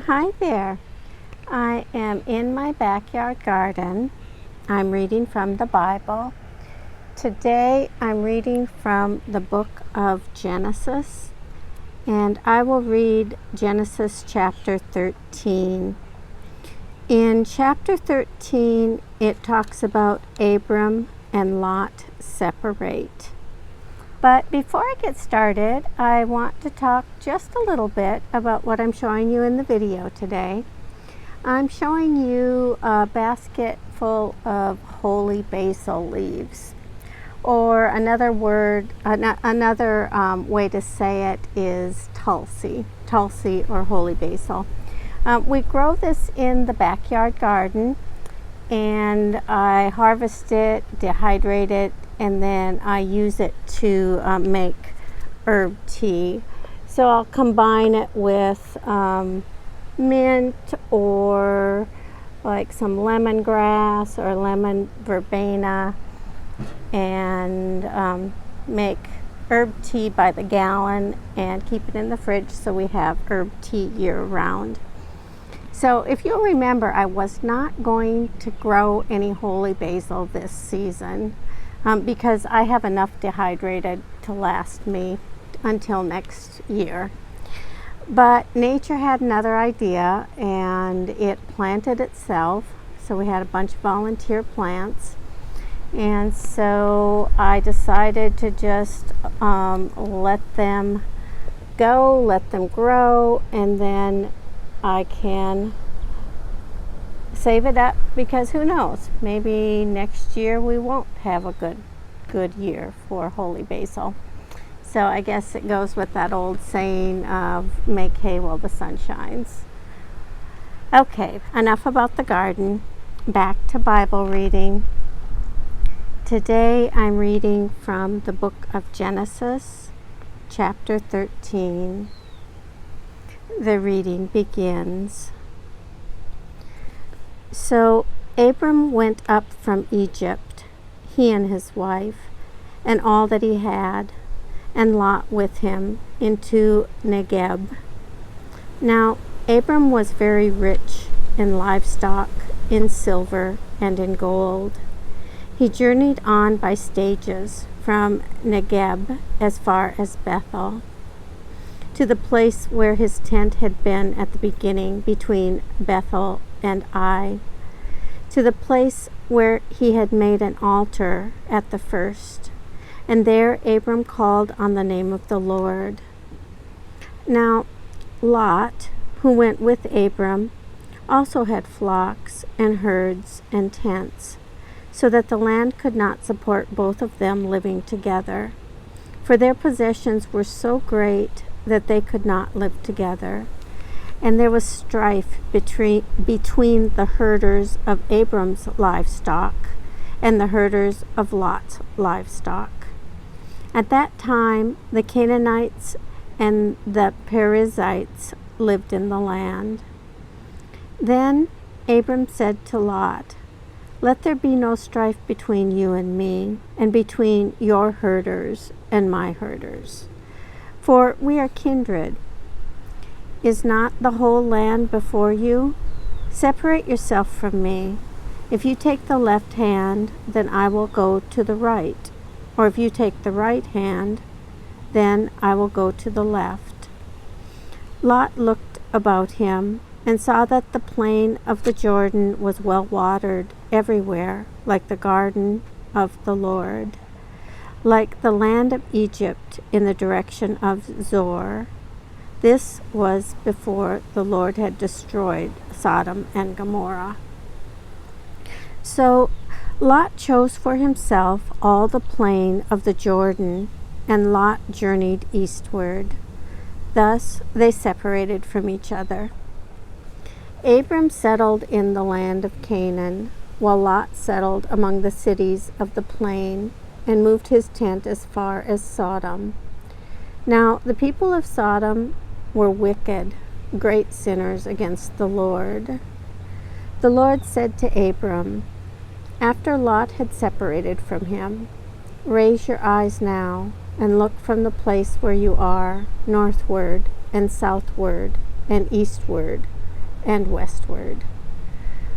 Hi there. I am in my backyard garden. I'm reading from the Bible. Today I'm reading from the book of Genesis, and I will read Genesis chapter 13. In chapter 13, it talks about Abram and Lot separate. But before I get started, I want to talk just a little bit about what I'm showing you in the video today. I'm showing you a basket full of holy basil leaves, or another way to say it is tulsi or holy basil. We grow this in the backyard garden, and I harvest it, dehydrate it, and then I use it to make herb tea. So I'll combine it with mint or like some lemongrass or lemon verbena, and make herb tea by the gallon and keep it in the fridge so we have herb tea year round. So if you'll remember, I was not going to grow any holy basil this season because I have enough dehydrated to last me until next year. But nature had another idea, and it planted itself. So we had a bunch of volunteer plants. And so I decided to just let them go, let them grow, and then I can save it up, because who knows, maybe next year we won't have a good year for holy basil. So I guess it goes with that old saying of make hay while the sun shines. Okay, enough about the garden. Back to Bible reading. Today I'm reading from the book of Genesis, chapter 13. The reading begins. So Abram went up from Egypt, he and his wife, and all that he had, and Lot with him, into Negeb. Now Abram was very rich in livestock, in silver, and in gold. He journeyed on by stages from Negeb as far as Bethel, to the place where his tent had been at the beginning between Bethel and Ai, to the place where he had made an altar at the first. And there Abram called on the name of the Lord. Now Lot, who went with Abram, also had flocks and herds and tents, so that the land could not support both of them living together, for their possessions were so great that they could not live together. And there was strife between the herders of Abram's livestock and the herders of Lot's livestock. At that time, the Canaanites and the Perizzites lived in the land. Then Abram said to Lot, "Let there be no strife between you and me, and between your herders and my herders, for we are kindred. Is not the whole land before you? Separate yourself from me. If you take the left hand, then I will go to the right. Or if you take the right hand, then I will go to the left." Lot looked about him and saw that the plain of the Jordan was well watered everywhere, like the garden of the Lord, like the land of Egypt in the direction of Zoar. This was before the Lord had destroyed Sodom and Gomorrah. So Lot chose for himself all the plain of the Jordan, and Lot journeyed eastward. Thus they separated from each other. Abram settled in the land of Canaan, while Lot settled among the cities of the plain and moved his tent as far as Sodom. Now the people of Sodom were wicked, great sinners against the Lord. The Lord said to Abram, after Lot had separated from him, "Raise your eyes now and look from the place where you are, northward and southward and eastward, and westward.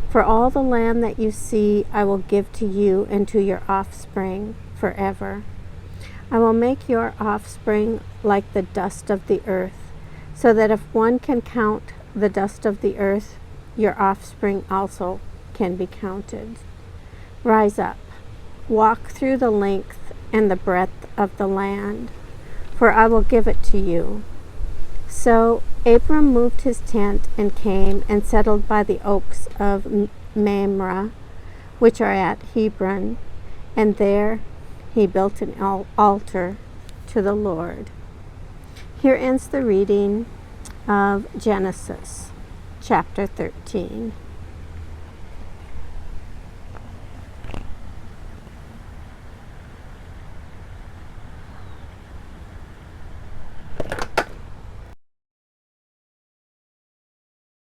For all the land that you see, I will give to you and to your offspring forever. I will make your offspring like the dust of the earth, so that if one can count the dust of the earth, your offspring also can be counted. Rise up, walk through the length and the breadth of the land, for I will give it to you. So Abram moved his tent and came and settled by the oaks of Mamre, which are at Hebron, and there he built an altar to the Lord. Here ends the reading of Genesis, chapter 13.